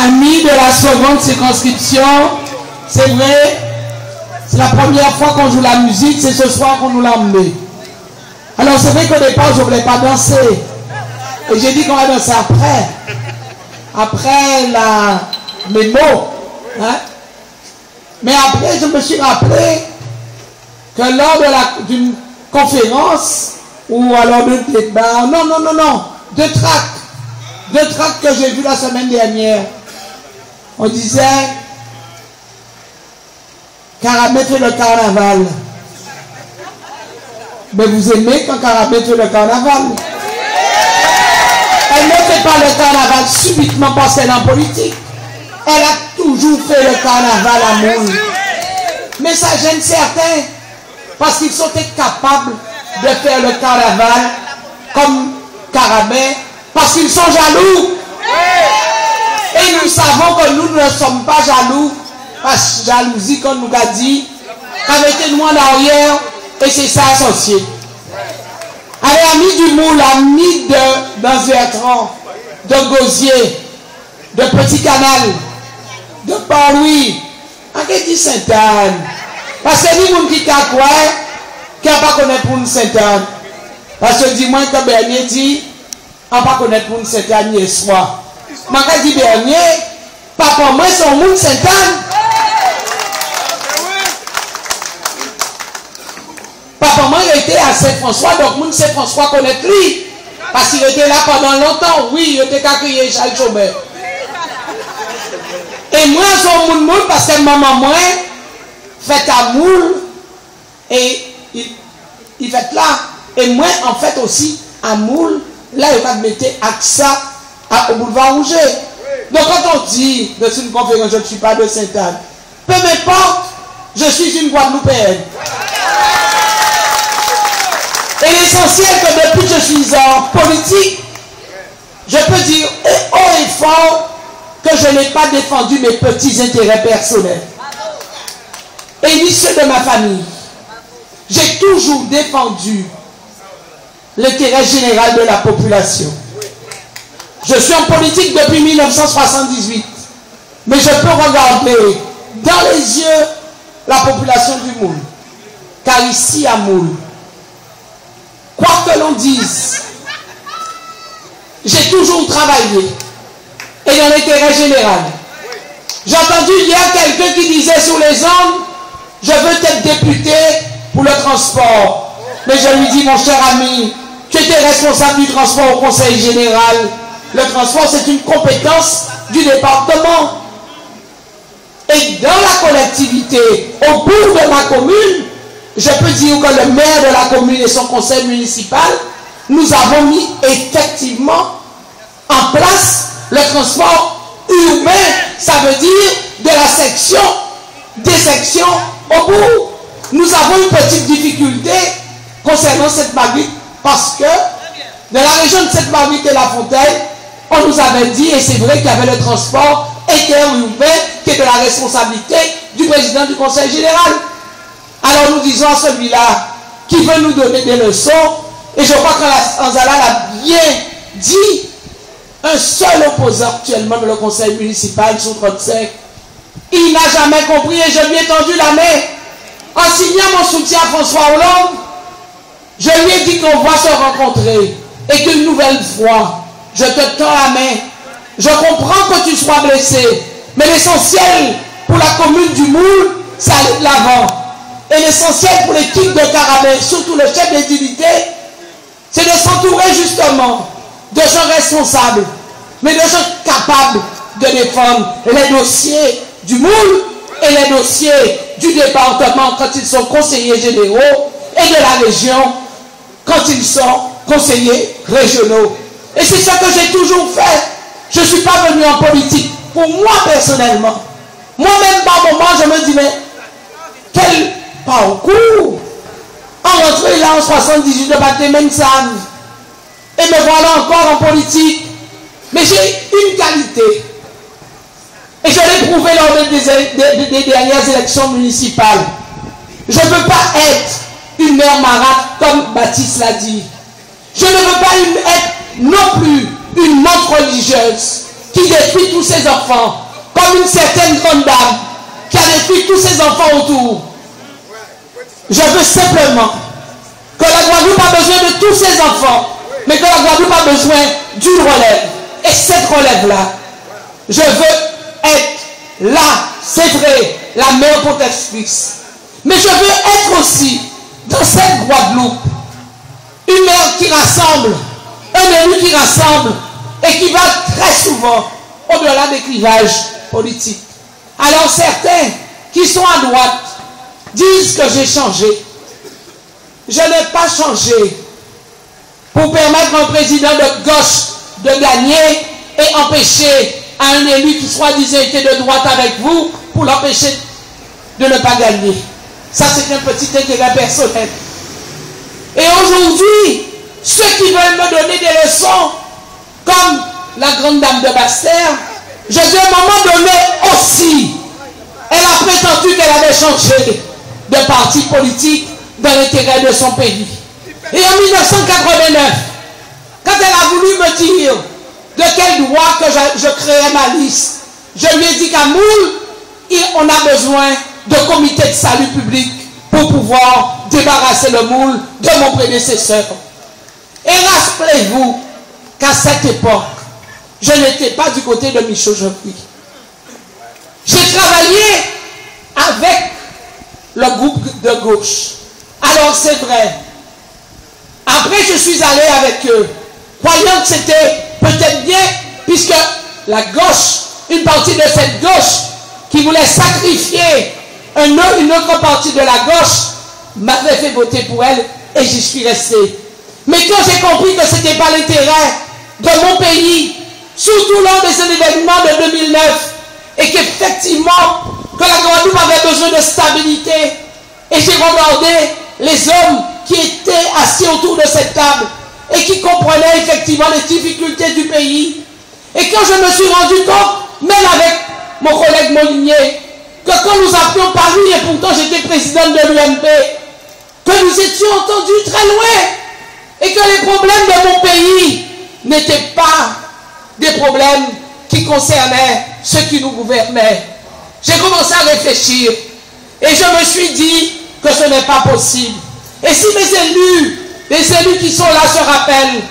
Amis de la seconde circonscription, c'est vrai, c'est la première fois qu'on joue la musique, c'est ce soir qu'on nous l'a emmené. Alors c'est vrai qu'au départ je ne voulais pas danser. Et j'ai dit qu'on va danser après. Après mes mots. Hein? Mais après je me suis rappelé que lors d'une conférence ou alors de débat, non, deux tracts que j'ai vus la semaine dernière. On disait Karamé fait le carnaval. Mais vous aimez quand Karamé fait le carnaval? Elle ne fait pas le carnaval subitement parce qu'elle est en politique. Elle a toujours fait le carnaval à Moule. Mais ça gêne certains parce qu'ils sont capables de faire le carnaval comme Karamé parce qu'ils sont jaloux. Et nous savons que nous ne sommes pas jaloux parce que jalousie, comme nous a dit, avec nous en arrière, et c'est ça associé. Allez, amis du Moule, amis d'Anvertran, de Gosier, de Petit Canal, de Port-Louis, en qui dit Sainte-Anne. Parce que ni moun qui t'a quoi, qui n'a pas connaître pour une Sainte-Anne. Parce que dis-moi que Bernier dit, on n'a pas connaître pour une Sainte-Anne ni soir. Je dis Bernier, papa, moi, c'est un monde Sainte-Anne. Papa, moi, il était à Saint-François, donc moun Saint-François connaît lui. Parce qu'il était là pendant longtemps. Oui, il était qu'à crier Charles Chaubert. Et moi, je suis un monde parce que maman, moi, fait à Moule, et il fait là. Et moi, en fait aussi, à Moule, là, il va mettre accent au boulevard Rouget. Donc, quand on dit, de une conférence, je ne suis pas de Sainte-Anne, peu m'importe, je suis une Guadeloupéenne. Et l'essentiel que depuis que je suis en politique, je peux dire haut et fort que je n'ai pas défendu mes petits intérêts personnels. Et ni ceux de ma famille. J'ai toujours défendu l'intérêt général de la population. Je suis en politique depuis 1978. Mais je peux regarder dans les yeux la population du Moule. Car ici à Moule, quoi que l'on dise, j'ai toujours travaillé. Et dans l'intérêt général. J'ai entendu hier quelqu'un qui disait sur les ondes, je veux être député pour le transport. Mais je lui dis, mon cher ami, tu étais responsable du transport au conseil général. Le transport, c'est une compétence du département. Et dans la collectivité, au bout de ma commune, je peux dire que le maire de la commune et son conseil municipal, nous avons mis effectivement en place le transport urbain. Ça veut dire de la section, des sections au bout. Nous avons une petite difficulté concernant cette Marguerite parce que dans la région de cette Marguerite et La Fontaine, on nous avait dit, et c'est vrai qu'il y avait le transport interurbain qui est de la responsabilité du président du conseil général. Alors nous disons à celui-là qui veut nous donner des leçons, et je crois qu'Anzala l'a bien dit, un seul opposant actuellement dans le conseil municipal sur 35, il n'a jamais compris et je lui ai tendu la main. En signant mon soutien à François Hollande, je lui ai dit qu'on va se rencontrer et qu'une nouvelle fois, je te tends la main. Je comprends que tu sois blessé, mais l'essentiel pour la commune du Moule, c'est aller de l'avant. Et l'essentiel pour l'équipe de Karamé, surtout le chef des unités, c'est de s'entourer justement de gens responsables, mais de gens capables de défendre les dossiers du Moule et les dossiers du département quand ils sont conseillers généraux et de la région quand ils sont conseillers régionaux. Et c'est ça que j'ai toujours fait. Je ne suis pas venu en politique pour moi personnellement. Moi-même, par moment, je me dis, mais quel parcours! En rentrant là en 78 de Baté-Mensam, Et me voilà encore en politique. Mais j'ai une qualité. Et je l'ai prouvé lors des dernières élections municipales. Je ne veux pas être une mère marâtre comme Baptiste l'a dit. Je ne veux pas être non plus une montre religieuse qui détruit tous ses enfants, comme une certaine grande dame qui a détruit tous ses enfants autour. Je veux simplement que la Guadeloupe a besoin de tous ses enfants, mais que la Guadeloupe a besoin d'une relève. Et cette relève-là, je veux être là, c'est vrai, la mère protectrice. Mais je veux être aussi, dans cette Guadeloupe, une mère qui rassemble, un élu qui rassemble, et qui va très souvent au-delà des clivages politiques. Alors certains qui sont à droite disent que j'ai changé. Je n'ai pas changé pour permettre à un président de gauche de gagner et empêcher à un élu qui soi-disant était de droite avec vous pour l'empêcher de ne pas gagner. Ça, c'est un petit intérêt personnel. Et aujourd'hui, ceux qui veulent me donner des leçons, comme la grande dame de Basse-Terre, je dis à un moment donné aussi, elle a prétendu qu'elle avait changé de parti politique dans l'intérêt de son pays. Et en 1989, quand elle a voulu me dire de quel droit que je créais ma liste, je lui ai dit qu'à Moule, on a besoin de comité de salut public pour pouvoir débarrasser le Moule de mon prédécesseur. Et rappelez-vous qu'à cette époque, je n'étais pas du côté de Michaud Joffry. J'ai travaillé avec le groupe de gauche. Alors c'est vrai. Après, je suis allé avec eux, croyant que c'était peut-être bien, puisque la gauche, une partie de cette gauche, qui voulait sacrifier une autre partie de la gauche, m'avait fait voter pour elle et j'y suis resté. Mais quand j'ai compris que ce n'était pas l'intérêt de mon pays, surtout lors de ces événements de 2009, et qu'effectivement, que la Guadeloupe avait besoin de stabilité, et j'ai regardé les hommes qui étaient assis autour de cette table, et qui comprenaient effectivement les difficultés du pays, et quand je me suis rendu compte, même avec mon collègue Molinier, que quand nous appelions Paris, et pourtant j'étais président de l'UMP, que nous étions entendus très loin, et que les problèmes de mon pays n'étaient pas des problèmes qui concernaient ceux qui nous gouvernaient. J'ai commencé à réfléchir, et je me suis dit que ce n'est pas possible. Et si les élus qui sont là se rappellent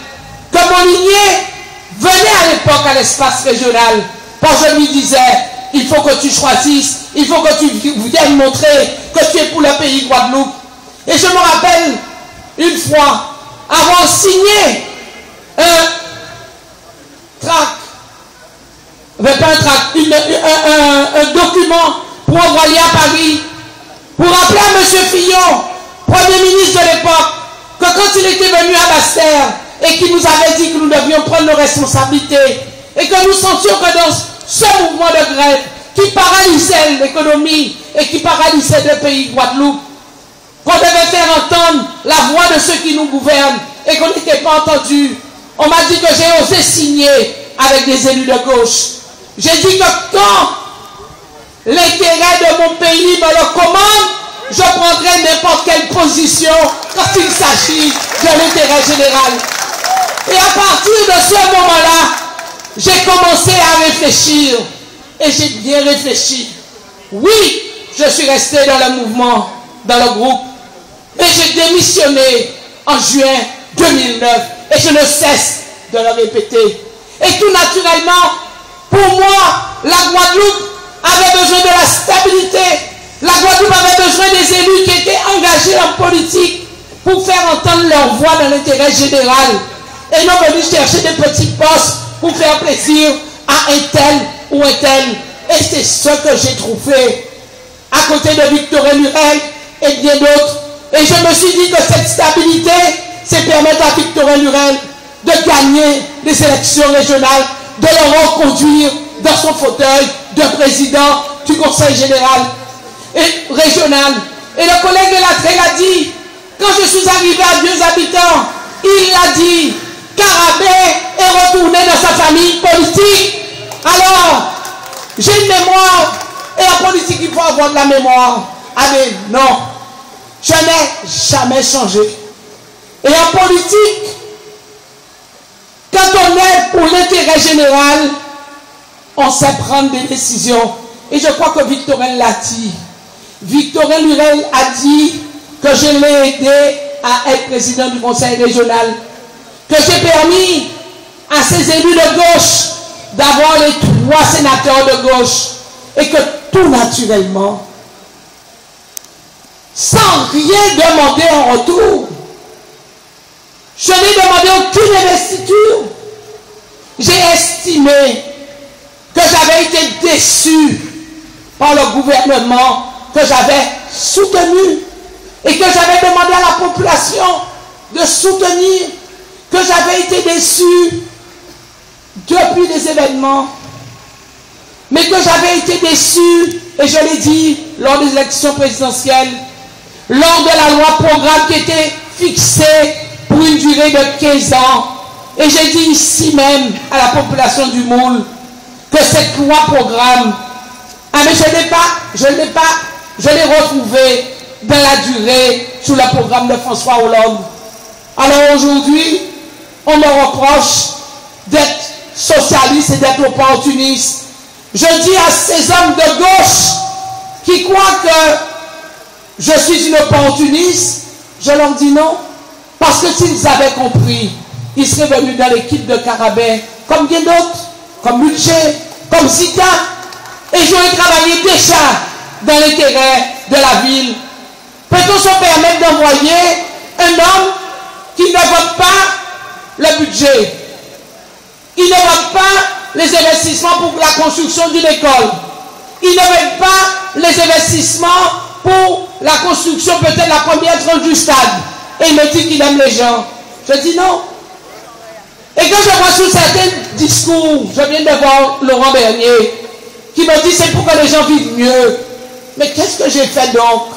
que Molinier venait à l'époque à l'espace régional, parce que je lui disais, il faut que tu choisisses, il faut que tu viennes montrer que tu es pour le pays Guadeloupe. Et je me rappelle, une fois, avoir signé un document pour envoyer à Paris, pour rappeler à M. Fillon, Premier ministre de l'époque, que quand il était venu à Basse-Terre et qu'il nous avait dit que nous devions prendre nos responsabilités et que nous sentions que dans ce mouvement de grève qui paralysait l'économie et qui paralysait le pays Guadeloupe, qu'on devait faire entendre la voix de ceux qui nous gouvernent et qu'on n'était pas entendu. On m'a dit que j'ai osé signer avec des élus de gauche. J'ai dit que quand l'intérêt de mon pays me le commande, je prendrai n'importe quelle position quand il s'agit de l'intérêt général. Et à partir de ce moment-là, j'ai commencé à réfléchir. Et j'ai bien réfléchi. Oui, je suis resté dans le mouvement, dans le groupe. Mais j'ai démissionné en juin 2009. Et je ne cesse de le répéter. Et tout naturellement, pour moi, la Guadeloupe avait besoin de la stabilité. La Guadeloupe avait besoin des élus qui étaient engagés en politique pour faire entendre leur voix dans l'intérêt général. Et non venus chercher des petits postes pour faire plaisir à un tel ou un tel. Et c'est ce que j'ai trouvé à côté de Victorine Lurel et bien d'autres. Et je me suis dit que cette stabilité, c'est permettre à Victorine Lurel de gagner les élections régionales, de le reconduire dans son fauteuil de président du Conseil général et régional. Et le collègue Elatré l'a dit, quand je suis arrivé à Vieux Habitants, il l'a dit, Karabé est retourné dans sa famille politique. Alors, j'ai une mémoire, et en politique, il faut avoir de la mémoire. Ah mais non, je n'ai jamais changé. Et en politique, quand on est pour l'intérêt général, on sait prendre des décisions. Et je crois que Victorin l'a dit. Victorin Lurel a dit que je l'ai aidé à être président du conseil régional, que j'ai permis à ces élus de gauche d'avoir les 3 sénateurs de gauche, et que tout naturellement, sans rien demander en retour, je n'ai demandé aucune investiture. J'ai estimé que j'avais été déçu par le gouvernement que j'avais soutenu, et que j'avais demandé à la population de soutenir, que j'avais été déçu depuis des événements, mais que j'avais été déçu, et je l'ai dit lors des élections présidentielles, lors de la loi programme qui était fixée pour une durée de 15 ans. Et j'ai dit ici même à la population du Moule que cette loi programme, mais je l'ai retrouvée dans la durée sous le programme de François Hollande. Alors aujourd'hui, on me reproche d'être socialiste et d'être opportuniste. Je dis à ces hommes de gauche qui croient que je suis une opportuniste, je leur dis non. Parce que s'ils avaient compris, ils seraient venus dans l'équipe de Karabé, comme bien d'autres, comme Budget, comme Zita, et j'aurais travaillé déjà dans l'intérêt de la ville. Peut-on se permettre d'envoyer un homme qui ne vote pas le budget, il ne vote pas les investissements pour la construction d'une école, il ne vote pas les investissements pour la construction, peut-être la première tranche du stade, et il me dit qu'il aime les gens. Je dis non. Et quand je vois sous certains discours, je viens de voir Laurent Bernier, qui me dit c'est pour que les gens vivent mieux. Mais qu'est-ce que j'ai fait donc?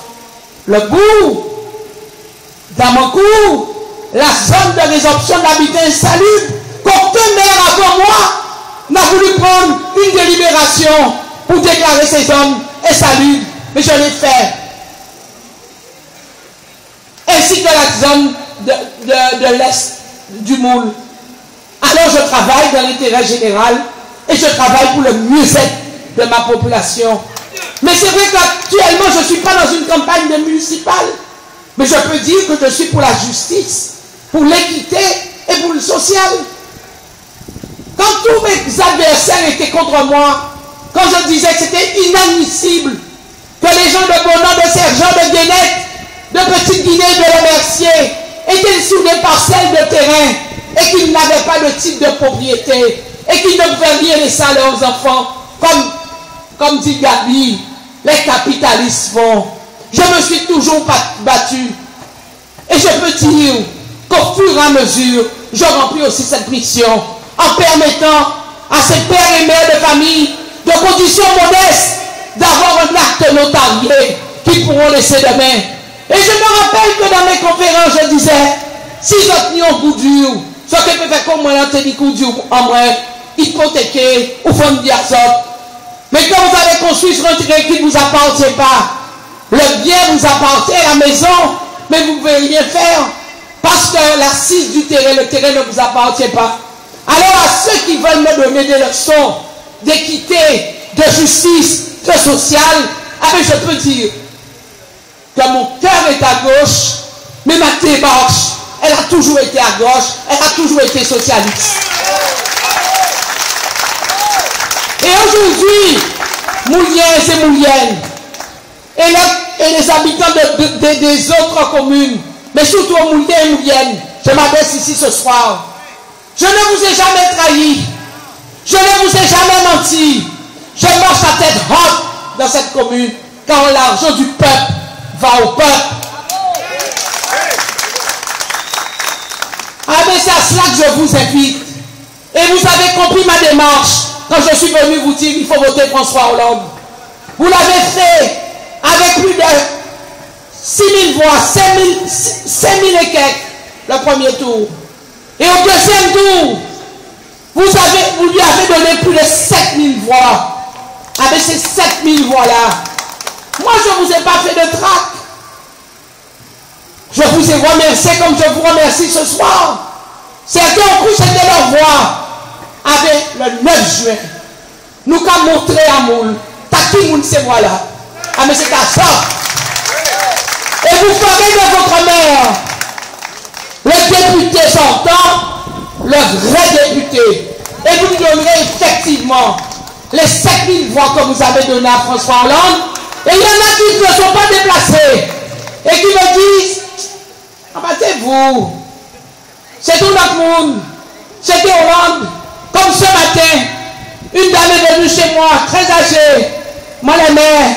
Le bout, dans mon cours, la zone de résorption d'habitat insalubre, qu'aucun maire avant moi n'a voulu prendre une délibération pour déclarer ces zones insalubres. Mais je l'ai fait. Ainsi que la zone de l'Est du Moule. Alors je travaille dans l'intérêt général et je travaille pour le mieux-être de ma population. Mais c'est vrai qu'actuellement, je ne suis pas dans une campagne de municipale. Mais je peux dire que je suis pour la justice, pour l'équité et pour le social. Quand tous mes adversaires étaient contre moi, quand je disais que c'était inadmissible que les gens de Bonan, de Sergent, de Guénette, de Petite-Guinée, de Lemercier étaient sur des parcelles de terrain et qu'ils n'avaient pas de titre de propriété et qu'ils ne pouvaient rien laisser à leurs enfants, comme dit Gabi, les capitalistes font. Je me suis toujours battu. Et je peux dire qu'au fur et à mesure, je remplis aussi cette mission en permettant à ces pères et mères de famille de conditions modestes d'avoir un acte notarié qu'ils pourront laisser demain. Et je me rappelle que dans mes conférences, je disais, si vous avez un coup dur, ce que peut faire comme moi, un coup dur en moi, hypothéquer ou fond de mais quand vous avez construit sur un terrain qui ne vous appartient pas, le bien vous appartient à la maison, mais vous ne pouvez rien faire parce que l'assise du terrain, le terrain ne vous appartient pas. Alors à ceux qui veulent me donner des leçons d'équité, de justice, de social, je peux dire que mon cœur est à gauche, mais ma démarche, elle a toujours été à gauche, elle a toujours été socialiste. Et aujourd'hui, Moulien, c'est Moulienne. Et les habitants des autres communes, mais surtout Moulien et Moulienne, je m'adresse ici ce soir. Je ne vous ai jamais trahi. Je ne vous ai jamais menti. Je marche à tête haute dans cette commune, car l'argent du peuple va au peuple. Mais c'est à cela que je vous invite. Et vous avez compris ma démarche. Quand je suis venu vous dire qu'il faut voter François Hollande, vous l'avez fait avec plus de 6 000 voix, 5 000 et quelques, le premier tour. Et au deuxième tour, vous lui avez donné plus de 7000 voix. Avec ces 7000 voix-là, moi je ne vous ai pas fait de trac. Je vous ai remercié comme je vous remercie ce soir. Certains ont cru que c'était leur voix. Avec le 9 juin, nous avons montré à Moul, t'as qui moun ces voix-là. Ah mais c'est à ça. Et vous ferez de votre mère le député sortant, le vrai député. Et vous lui donnerez effectivement les 7000 voix que vous avez données à François Hollande. Et il y en a qui ne sont pas déplacés et qui me disent, abattez-vous, c'est tout notre monde, c'était Hollande. Comme ce matin, une dame est venue chez moi, très âgée. Moi, la mère,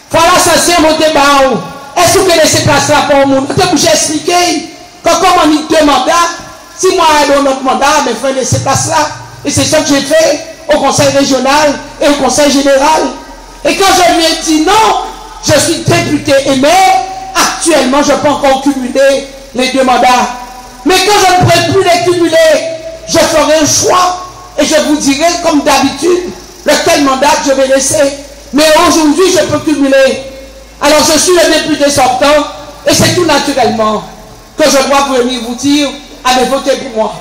voilà, ça c'est mon débat. Est-ce que vous connaissez place là pour le monde? J'ai expliqué que comme on a 2 mandats, si moi j'ai un autre mandat, mais il faut laisser place là. Et c'est ça que j'ai fait au conseil régional et au conseil général. Et quand je lui ai dit non, je suis député et maire, actuellement je peux encore cumuler les 2 mandats. Mais quand je ne pourrai plus les cumuler, je ferai un choix et je vous dirai comme d'habitude lequel mandat je vais laisser. Mais aujourd'hui je peux cumuler. Alors je suis le député sortant et c'est tout naturellement que je dois venir vous dire, allez voter pour moi.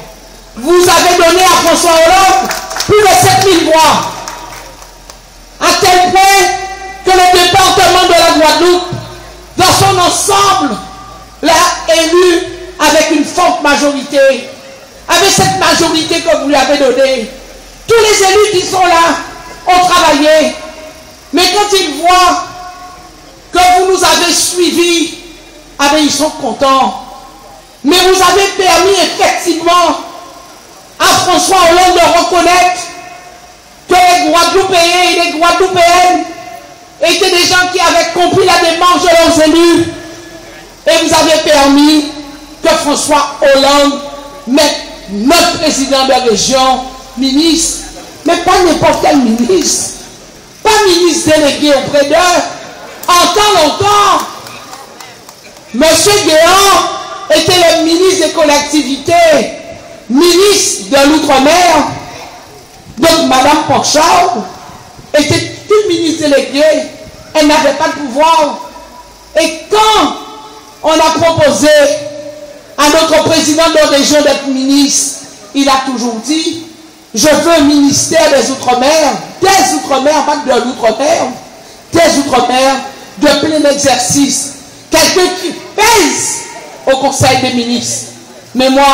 Vous avez donné à François Hollande plus de 7000 voix. À tel point que le département de la Guadeloupe, dans son ensemble, l'a élu avec une forte majorité. Avec cette majorité que vous lui avez donnée. Tous les élus qui sont là ont travaillé. Mais quand ils voient que vous nous avez suivis, ils sont contents. Mais vous avez permis effectivement à François Hollande de reconnaître que les Guadeloupéens et les Guadeloupéennes étaient des gens qui avaient compris la démarche de leurs élus. Et vous avez permis que François Hollande mette notre président de région, ministre, mais pas n'importe quel ministre, pas ministre délégué auprès d'eux. En temps longtemps, M. Guéant était le ministre des collectivités, ministre de l'Outre-mer. Donc Mme Porchard était une ministre déléguée, elle n'avait pas de pouvoir. Et quand on a proposé à notre président de région d'être ministre, il a toujours dit, je veux un ministère des Outre-mer, pas de l'Outre-mer, des Outre-mer, de plein exercice. Quelqu'un qui pèse au Conseil des ministres. Mais moi,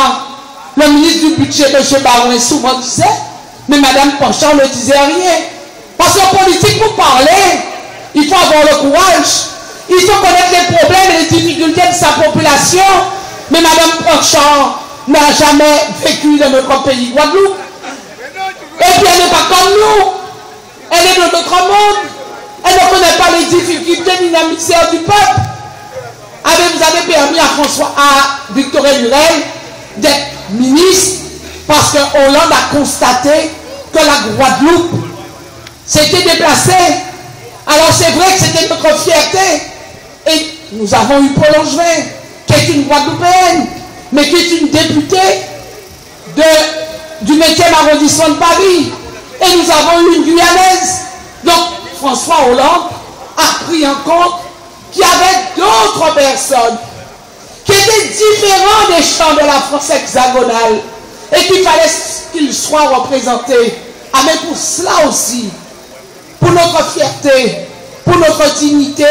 le ministre du budget, M. Barouin, souvent disait, mais Mme Porchard ne disait rien. Parce qu'en politique, pour parler, il faut avoir le courage. Il faut connaître les problèmes et les difficultés de sa population. Mais Mme Porchard n'a jamais vécu dans notre pays Guadeloupe. Et puis elle n'est pas comme nous. Elle est de notre monde. Elle ne connaît pas les difficultés ni la misère du peuple. Vous avez permis à Victorin Lurel d'être ministre parce que Hollande a constaté que la Guadeloupe s'était déplacée. Alors c'est vrai que c'était notre fierté. Et nous avons eu Paul Langevin, qui est une Guadeloupéenne, mais qui est une députée du 20e arrondissement de Paris. Et nous avons eu une Guyanaise. Donc François Hollande a pris en compte qu'il y avait d'autres personnes qui étaient différentes des champs de la France hexagonale et qu'il fallait qu'ils soient représentés. Ah, mais pour cela aussi, pour notre fierté, pour notre dignité,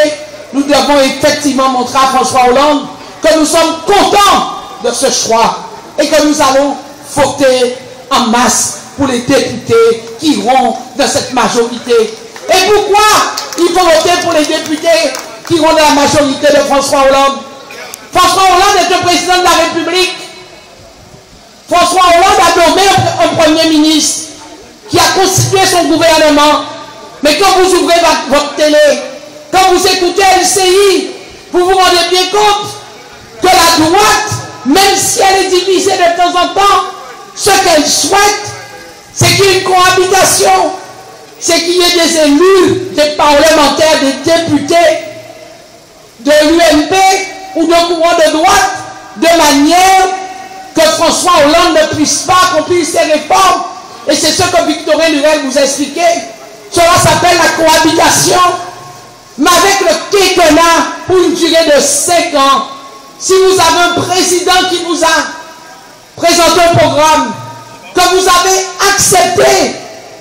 nous devons effectivement montrer à François Hollande que nous sommes contents de ce choix et que nous allons voter en masse pour les députés qui iront dans cette majorité. Et pourquoi il faut voter pour les députés qui iront dans la majorité de François Hollande? François Hollande est le président de la République. François Hollande a nommé un premier ministre qui a constitué son gouvernement. Mais quand vous ouvrez votre télé, quand vous écoutez LCI, vous vous rendez bien compte que la droite, même si elle est divisée de temps en temps, ce qu'elle souhaite, c'est qu'il y ait une cohabitation, c'est qu'il y ait des élus, des parlementaires, des députés de l'UMP ou de courant de droite, de manière que François Hollande ne puisse pas accomplir ses réformes. Et c'est ce que Victorien Lurel vous a expliqué. Cela s'appelle la cohabitation. Mais avec le quinquennat pour une durée de 5 ans, si vous avez un président qui vous a présenté un programme, que vous avez accepté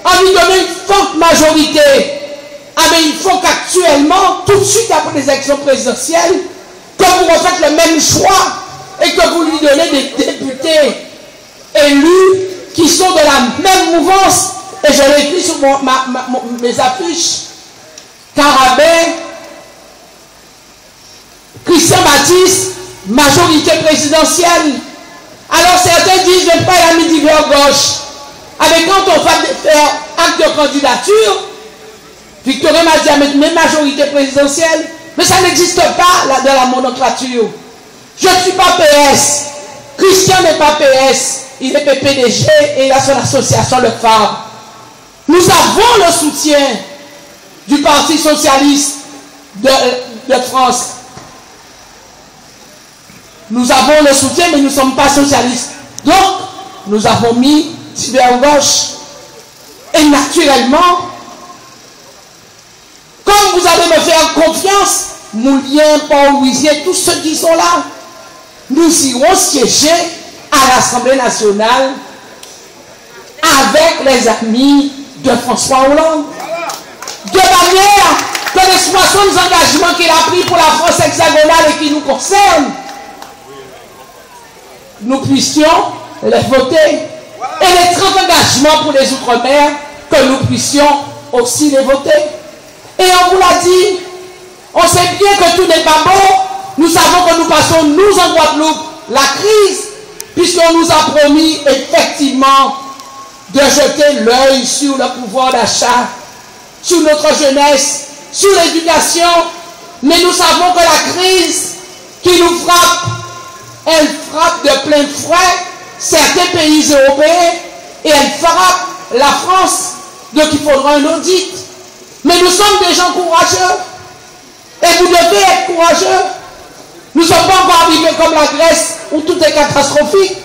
en lui donnant une forte majorité, mais il faut qu'actuellement, tout de suite après les élections présidentielles, que vous refaites le même choix et que vous lui donnez des députés élus qui sont de la même mouvance. Et je l'ai écrit sur mes affiches. Carabin, Christian Baptiste, majorité présidentielle. Alors certains disent, je ne pas la midi vers gauche. Avec quand on va faire acte de candidature, Victorien m'a dit, mais majorité présidentielle, mais ça n'existe pas là, dans la monocrature. Je ne suis pas PS. Christian n'est pas PS. Il est PPDG et il a son association, le phare. Nous avons le soutien du Parti socialiste de France. Nous avons le soutien, mais nous ne sommes pas socialistes. Donc, nous avons mis vers gauche. Et naturellement, comme vous allez me faire confiance, Moulien, Paul-Louisien, tous ceux qui sont là, nous irons siéger à l'Assemblée nationale avec les amis de François Hollande. De manière que les 60 engagements qu'il a pris pour la France hexagonale et qui nous concernent, nous puissions les voter. Et les 30 engagements pour les Outre-mer, que nous puissions aussi les voter. Et on vous l'a dit, on sait bien que tout n'est pas bon. Nous savons que nous passons, nous en Guadeloupe, la crise, puisqu'on nous a promis effectivement de jeter l'œil sur le pouvoir d'achat, sur notre jeunesse, sur l'éducation. Mais nous savons que la crise qui nous frappe, elle frappe de plein fouet certains pays européens et elle frappe la France. Donc il faudra un audit. Mais nous sommes des gens courageux. Et vous devez être courageux. Nous ne sommes pas encore arrivés comme la Grèce où tout est catastrophique.